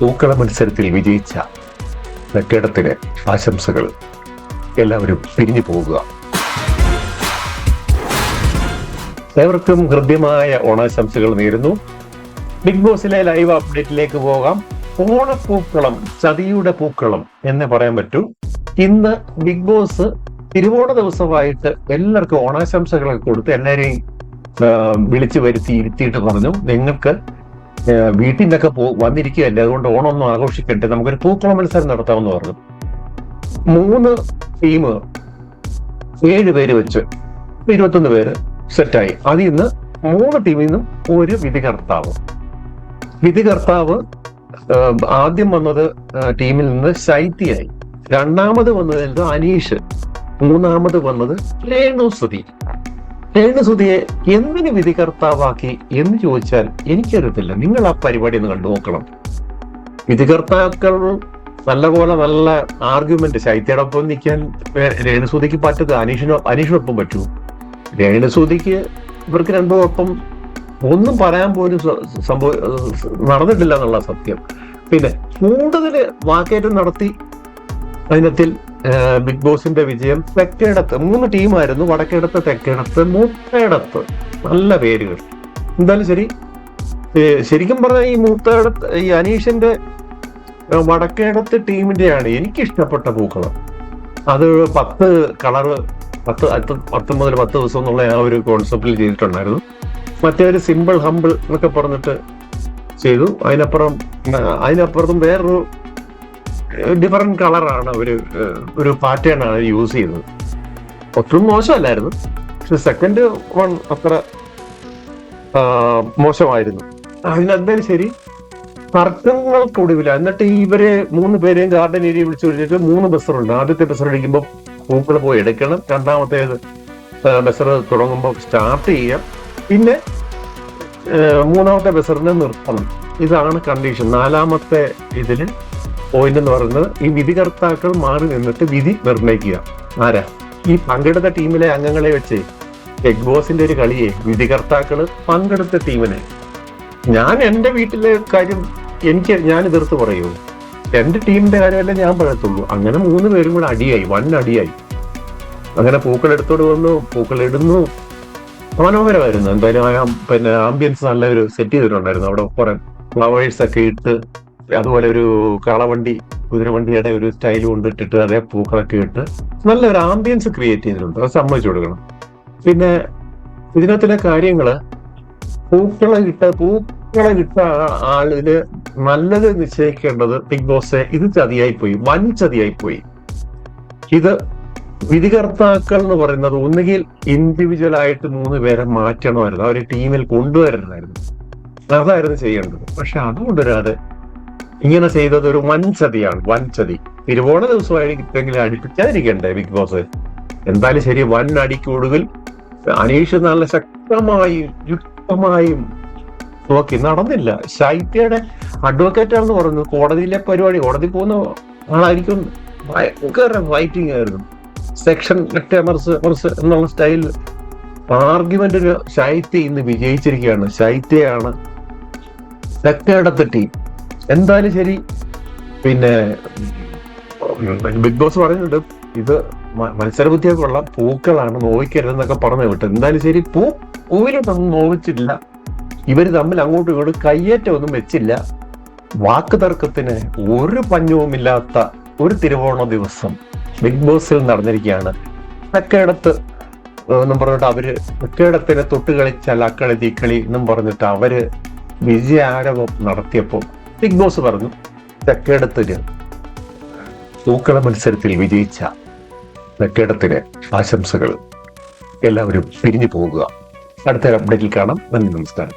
പൂക്കള മത്സരത്തിൽ വിജയിച്ച തെക്കേടത്തിന് ആശംസകൾ. എല്ലാവരും പിരിഞ്ഞു പോകുക. ഏവർക്കും ഹൃദ്യമായ ഓണാശംസകൾ നേരുന്നു. ബിഗ് ബോസിലെ ലൈവ് അപ്ഡേറ്റിലേക്ക് പോകാം. ഓണപ്പൂക്കളം, ചതിയുടെ പൂക്കളം എന്ന് പറയാൻ പറ്റൂ. ഇന്ന് ബിഗ് ബോസ് തിരുവോണ ദിവസമായിട്ട് എല്ലാവർക്കും ഓണാശംസകളൊക്കെ കൊടുത്ത് എല്ലാവരെയും വിളിച്ചു വരുത്തി ഇരുത്തിയിട്ട് പറഞ്ഞു, നിങ്ങൾക്ക് വീട്ടിൽ നിന്നൊക്കെ വന്നിരിക്കുകയല്ലേ, അതുകൊണ്ട് ഓണമൊന്നും ആഘോഷിക്കട്ടെ, നമുക്കൊരു പൂക്കളം മത്സരം നടത്താമെന്ന് പറഞ്ഞു. 3 ടീം 7 പേര് വെച്ച് 21 പേര് സെറ്റായി. അതിൽ നിന്ന് 3 ടീമിൽ നിന്നും ഒരു വിധികർത്താവ് ആദ്യം വന്നത് ടീമിൽ നിന്ന് ശൈത്യയായി, രണ്ടാമത് വന്നത് അനീഷ്, മൂന്നാമത് വന്നത് രേണുസുതിയെ എന്തിന് വിധികർത്താവാക്കി എന്ന് ചോദിച്ചാൽ എനിക്കറിയത്തില്ല. നിങ്ങൾ ആ പരിപാടി ഒന്ന് കണ്ടു നോക്കണം. വിധികർത്താക്കൾ നല്ല ആർഗ്യുമെന്റ്, ശൈത്യയോടൊപ്പം നിൽക്കാൻ രേണുസുതിക്ക് പറ്റത് അനീഷിനൊപ്പം പറ്റൂ. രേണുസുതിക്ക് ഇവർക്ക് രണ്ടുമൊപ്പം ഒന്നും പറയാൻ പോലും നടന്നിട്ടില്ല എന്നുള്ള സത്യം. പിന്നെ കൂടുതൽ വാക്കേറ്റം നടത്തി അതിനത്തിൽ ബിഗ് ബോസിന്റെ വിജയം തെക്കേടത്ത് 3 ടീമായിരുന്നു. വടക്കേടത്ത്, തെക്കേടത്ത്, മൂത്തേടത്ത്. നല്ല പേരുകൾ. എന്തായാലും ശരിക്കും പറഞ്ഞാൽ ഈ അനീഷിന്റെ വടക്കേടത്ത് ടീമിന്റെയാണ് എനിക്ക് ഇഷ്ടപ്പെട്ട പൂക്കളം. അത് 10 കളറ് 10 മുതൽ 10 ദിവസം എന്നുള്ള ആ ഒരു കോൺസെപ്റ്റിൽ ചെയ്തിട്ടുണ്ടായിരുന്നു. മറ്റേ ഒരു സിമ്പിൾ ഹമ്പിൾ എന്നൊക്കെ പറഞ്ഞിട്ട് ചെയ്തു. അതിനപ്പുറത്തും വേറൊരു ഡിഫറെന്റ് കളറാണ് ഒരു പാറ്റേൺ ആണ് യൂസ് ചെയ്തത്. ഒട്ടും മോശമല്ലായിരുന്നു, പക്ഷെ സെക്കൻഡ് വൺ അത്ര മോശമായിരുന്നു. അതിനെന്തായാലും ശരി, തർക്കങ്ങൾക്കൊടുവില്ല. എന്നിട്ട് ഇവരെ 3 പേരെയും ഗാർഡൻ ഏരിയ വിളിച്ചു വിളിച്ചിട്ട് 3 ബസറുണ്ട്. ആദ്യത്തെ ബസർ അടിക്കുമ്പോൾ പൂക്കൾ പോയി എടുക്കണം, രണ്ടാമത്തേത് ബസർ തുടങ്ങുമ്പോൾ സ്റ്റാർട്ട് ചെയ്യാം, പിന്നെ 3ാമത്തെ ബസറിനെ നിർത്തണം. ഇതാണ് കണ്ടീഷൻ. 4ാമത്തെ ഇതില് പോയിന്റ് എന്ന് പറയുന്നത് ഈ വിധികർത്താക്കൾ മാറി നിന്നിട്ട് വിധി നിർണ്ണയിക്കുക. ആരാ? ഈ പങ്കെടുത്ത ടീമിലെ അംഗങ്ങളെ വെച്ച് ബിഗ് ബോസിന്റെ ഒരു കളിയെ വിധികർത്താക്കള് പങ്കെടുത്ത ടീമിനെ. ഞാൻ എന്റെ വീട്ടിലെ കാര്യം ഞാൻ എതിർത്ത് പറയൂ, എന്റെ ടീമിന്റെ കാര്യമല്ല ഞാൻ പറയത്തുള്ളൂ. അങ്ങനെ 3 പേരും കൂടെ വൻ അടിയായി. അങ്ങനെ പൂക്കൾ എടുത്തോട് വന്നു, പൂക്കൾ ഇടുന്നു. മനോഹരമായിരുന്നു. എന്തായാലും പിന്നെ ആംബിയൻസ് നല്ലൊരു സെറ്റ് ചെയ്തിട്ടുണ്ടായിരുന്നു. അവിടെ കുറെ ഫ്ലവേഴ്സ് ഒക്കെ ഇട്ട്, അതുപോലെ ഒരു കാളവണ്ടി, കുതിരവണ്ടിയുടെ ഒരു സ്റ്റൈൽ കൊണ്ടിട്ടിട്ട് അതേ പൂക്കളൊക്കെ ഇട്ട് നല്ലൊരു ആംബിയൻസ് ക്രിയേറ്റ് ചെയ്തിട്ടുണ്ട്. അത് സമ്മതിച്ചു കൊടുക്കണം. പിന്നെ ഇതിനകത്തിലെ കാര്യങ്ങള്, പൂക്കളെ ഇട്ട ആളിന് നല്ലത് നിശ്ചയിക്കേണ്ടത് ബിഗ് ബോസ് ഇത് ചതിയായിപ്പോയി, വൻ ചതിയായിപ്പോയി. ഇത് വിധികർത്താക്കൾ എന്ന് പറയുന്നത് ഒന്നുകിൽ ഇൻഡിവിജ്വൽ ആയിട്ട് 3 പേരെ മാറ്റണമായിരുന്നു, അവരെ ടീമിൽ കൊണ്ടുവരണമായിരുന്നു. അതായിരുന്നു ചെയ്യേണ്ടത്. പക്ഷെ അതുകൊണ്ടുവരാതെ ഇങ്ങനെ ചെയ്തത് ഒരു വൻ ചതി. തിരുവോണ ദിവസമായിരിക്കെങ്കിലും അടുപ്പിക്കാതിരിക്കണ്ടേ ബിഗ് ബോസ്? എന്തായാലും ശരി, വൻ അടിക്കൊടുവിൽ അനീഷ് നല്ല യുക്തമായും നോക്കി നടന്നില്ല. ശൈത്യയുടെ അഡ്വക്കേറ്റ് ആണെന്ന് പറഞ്ഞു. കോടതിയിലെ പരിപാടി, കോടതി പോകുന്ന ആളായിരിക്കും. ഭയങ്കര ഫൈറ്റിംഗ് ആയിരുന്നു. സെക്ഷൻ എന്നുള്ള സ്റ്റൈലിൽ ആർഗ്യുമെന്റ്. ഒരു ശൈത്യ ഇന്ന് വിജയിച്ചിരിക്കുകയാണ്. ശൈത്യയാണ് തെക്കേടത്തെ ടീം. എന്തായാലും ശരി. പിന്നെ ബിഗ് ബോസ് പറഞ്ഞിട്ടുണ്ട്, ഇത് മത്സരബുദ്ധിയൊക്കെ ഉള്ള പൂക്കളാണ്, നോവിക്കരുതെന്നൊക്കെ പറഞ്ഞു വിട്ടു. എന്തായാലും ശരി, പൂവിലൊന്നും നോവിച്ചില്ല. ഇവര് തമ്മിൽ അങ്ങോട്ടും ഇങ്ങോട്ടും കയ്യേറ്റമൊന്നും വെച്ചില്ല. വാക്ക് തർക്കത്തിന് ഒരു പഞ്ഞവുമില്ലാത്ത ഒരു തിരുവോണ ദിവസം ബിഗ് ബോസിൽ നടന്നിരിക്കുകയാണ്. തെക്കേടത്ത് എന്നും പറഞ്ഞിട്ട് തെക്കേടത്തിനെ തൊട്ട് കളിച്ചാൽ അക്കളി തീക്കളി എന്നും പറഞ്ഞിട്ട് അവര് വിജയാരവം നടത്തിയപ്പോൾ ബിഗ് ബോസ് പറഞ്ഞു, തെക്കേടത്തിന് പൂക്കള മത്സരത്തിൽ വിജയിച്ച തെക്കേടത്തിന് ആശംസകൾ. എല്ലാവരും പിരിഞ്ഞു പോകുക. അടുത്ത അപ്ഡേറ്റിൽ കാണാം. നന്ദി, നമസ്കാരം.